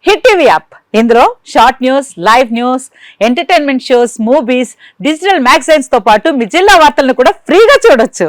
Hit TV app ఇందులో short news, live news, entertainment shows, movies, digital magazines తో పాటు మీ జిల్లా వార్తలను కూడా ఫ్రీగా చూడొచ్చు.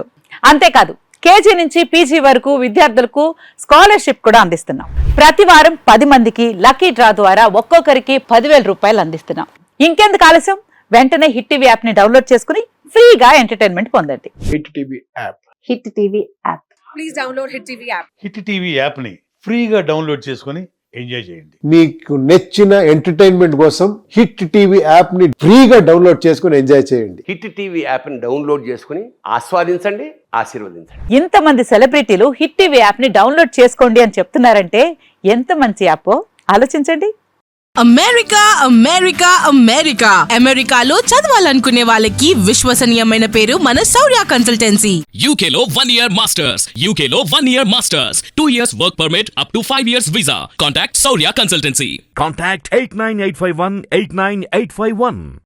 అంతేకాదు కేజీ నుంచి పీజీ వరకు విద్యార్థులకు స్కాలర్షిప్ కూడా అందిస్తున్నాం. ప్రతి వారం 10 మందికి లక్కీ డ్రా ద్వారా ఒక్కొక్కరికి 10,000 రూపాయలు అందిస్తున్నాం. ఇంకెందుకు ఆలస్యం, వెంటనే హిట్ టీవీ యాప్ ని డౌన్లోడ్ చేసుకుని ఫ్రీగా ఎంటర్టైన్మెంట్ పొందండి. Hit TV app. Hit TV app. Please download hit TV app. Hit TV app ని ఫ్రీగా డౌన్లోడ్ చేసుకుని ఎంజాయ్ చేయండి. మీకు నచ్చిన ఎంటర్టైన్మెంట్ కోసం హిట్ టీవీ యాప్ ని ఫ్రీగా డౌన్లోడ్ చేసుకుని ఎంజాయ్ చేయండి. హిట్ టీవీ యాప్ ని డౌన్లోడ్ చేసుకుని ఆస్వాదించండి, ఆశీర్వదించండి. ఇంతమంది సెలబ్రిటీలు హిట్ టీవీ యాప్ ని డౌన్లోడ్ చేసుకోండి అని చెప్తున్నారంటే ఎంత మంచి యాప్ ఆలోచించండి. అమెరికా అమెరికా అమెరికా అమెరికాలో చదవాలనుకునే వాళ్ళకి విశ్వసనీయమైన పేరు మన శౌర్య కన్సల్టెన్సీ. UK లో 1 year masters, UK లో 1 year masters, 2 years work permit up to 5 years visa. Contact Saurya Consultancy. Contact 89851 89851.